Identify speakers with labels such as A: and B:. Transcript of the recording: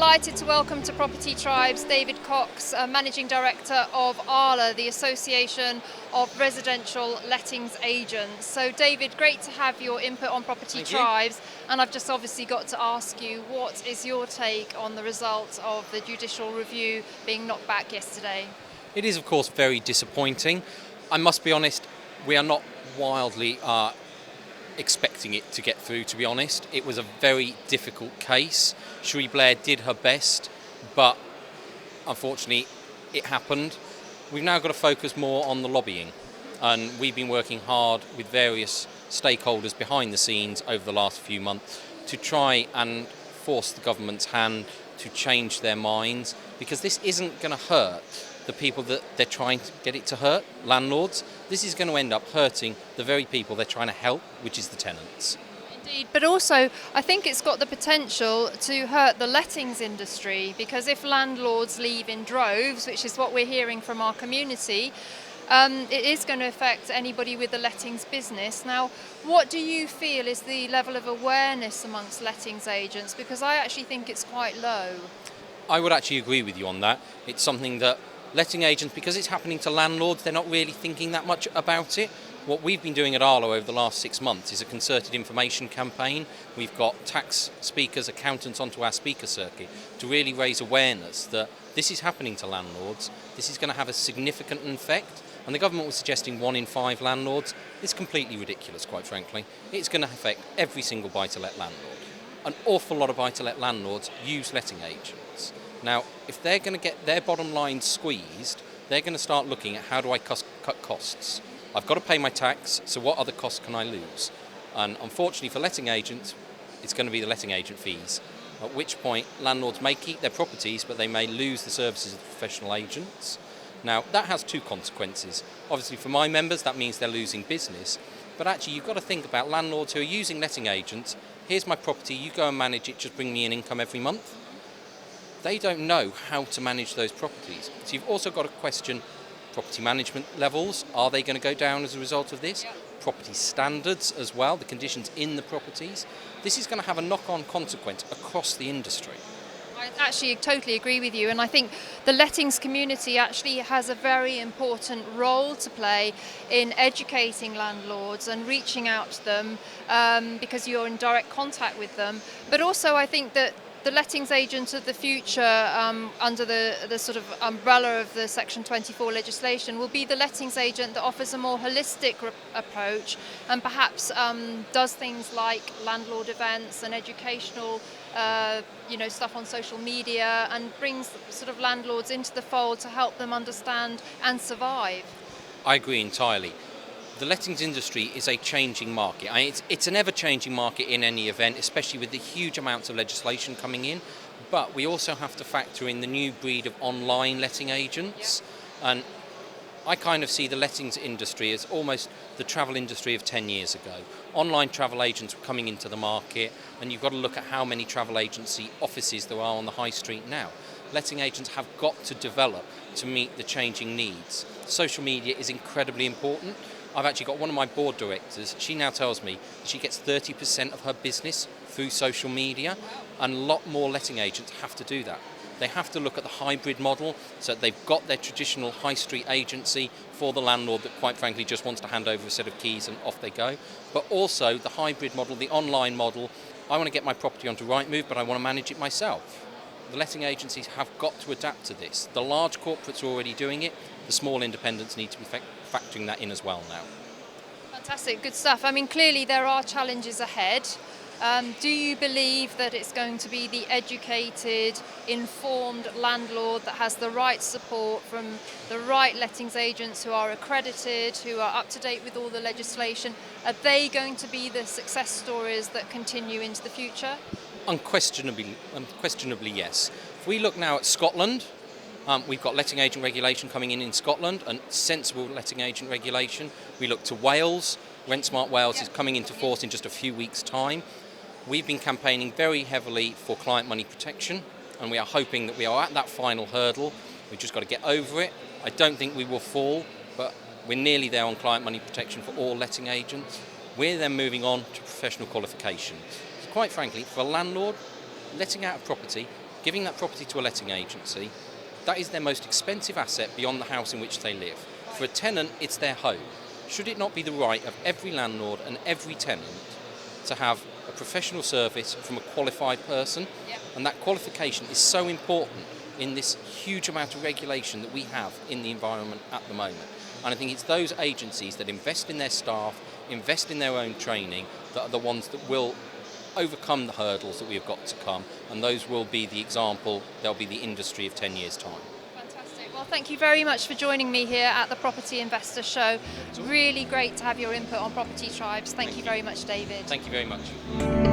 A: delighted to welcome to Property Tribes David Cox, Managing Director of ARLA, the Association of Residential Lettings Agents. So David, great to have your input on Property Tribes, and I've just obviously got to ask you, what is your take on the results of the judicial review being knocked back yesterday?
B: It is of course very disappointing. I must be honest, we are not wildly expecting it to get through, to be honest. It was a very difficult case. Cherie Blair did her best, but unfortunately it happened. We've now got to focus more on the lobbying, and we've been working hard with various stakeholders behind the scenes over the last few months to try and force the government's hand to change their minds, because this isn't going to hurt the people that they're trying to get it to hurt, landlords. This is going to end up hurting the very people they're trying to help, which is the tenants.
A: Indeed, but also I think it's got the potential to hurt the lettings industry, because if landlords leave in droves, which is what we're hearing from our community, it is going to affect anybody with a lettings business. Now, what do you feel is the level of awareness amongst lettings agents? Because I actually think it's quite low.
B: I would actually agree with you on that. It's something that letting agents, because it's happening to landlords, they're not really thinking that much about it. What we've been doing at ARLA over the last 6 months is a concerted information campaign. We've got tax speakers, accountants onto our speaker circuit to really raise awareness that this is happening to landlords. This is going to have a significant effect. And the government was suggesting 1 in 5 landlords. It's completely ridiculous, quite frankly. It's going to affect every single buy-to-let landlord. An awful lot of buy-to-let landlords use letting agents. Now, if they're going to get their bottom line squeezed, they're going to start looking at how do I cut costs. I've got to pay my tax, so what other costs can I lose? And unfortunately for letting agents, it's going to be the letting agent fees, at which point landlords may keep their properties, but they may lose the services of professional agents. Now, that has 2 consequences. Obviously, for my members, that means they're losing business. But actually, you've got to think about landlords who are using letting agents. Here's my property, you go and manage it, just bring me an income every month. They don't know how to manage those properties. So you've also got to question property management levels. Are they going to go down as a result of this? Property standards as well, the conditions in the properties. This is going to have a knock-on consequence across the industry.
A: I actually totally agree with you, and I think the lettings community actually has a very important role to play in educating landlords and reaching out to them, because you're in direct contact with them. But also I think that the lettings agent of the future, under the sort of umbrella of the Section 24 legislation, will be the lettings agent that offers a more holistic approach, and perhaps does things like landlord events and educational stuff on social media, and brings sort of landlords into the fold to help them understand and survive.
B: I agree entirely. The lettings industry is a changing market. It's an ever-changing market in any event, especially with the huge amounts of legislation coming in. But we also have to factor in the new breed of online letting agents. And I kind of see the lettings industry as almost the travel industry of 10 years ago. Online travel agents were coming into the market, and you've got to look at how many travel agency offices there are on the high street now. Letting agents have got to develop to meet the changing needs. Social media is incredibly important. I've actually got one of my board directors, she now tells me that she gets 30% of her business through social media, and a lot more letting agents have to do that. They have to look at the hybrid model, so that they've got their traditional high street agency for the landlord that quite frankly just wants to hand over a set of keys and off they go. But also the hybrid model, the online model, I want to get my property onto Rightmove, but I want to manage it myself. The letting agencies have got to adapt to this. The large corporates are already doing it. The small independents need to be factoring that in as well now.
A: Fantastic, good stuff. I mean, clearly there are challenges ahead. Do you believe that it's going to be the educated, informed landlord that has the right support from the right lettings agents who are accredited, who are up to date with all the legislation? Are they going to be the success stories that continue into the future?
B: Unquestionably yes. If we look now at Scotland, we've got letting agent regulation coming in Scotland, and sensible letting agent regulation. We look to Wales. Rent Smart Wales is coming into force in just a few weeks' time. We've been campaigning very heavily for client money protection, and we are hoping that we are at that final hurdle. We've just got to get over it. I don't think we will fall, but we're nearly there on client money protection for all letting agents. We're then moving on to professional qualification. So quite frankly, for a landlord, letting out a property giving that property to a letting agency, that is their most expensive asset beyond the house in which they live. For a tenant, it's their home. Should it not be the right of every landlord and every tenant to have a professional service from a qualified person?
A: Yep.
B: And that qualification is so important in this huge amount of regulation that we have in the environment at the moment. And I think it's those agencies that invest in their staff, invest in their own training, that are the ones that will overcome the hurdles that we have got to come, and those will be the example, they'll be the industry of 10 years' time.
A: Fantastic. Well, thank you very much for joining me here at the Property Investor Show. Really great to have your input on property tribes. Thank you very much, David.
B: Thank you very much.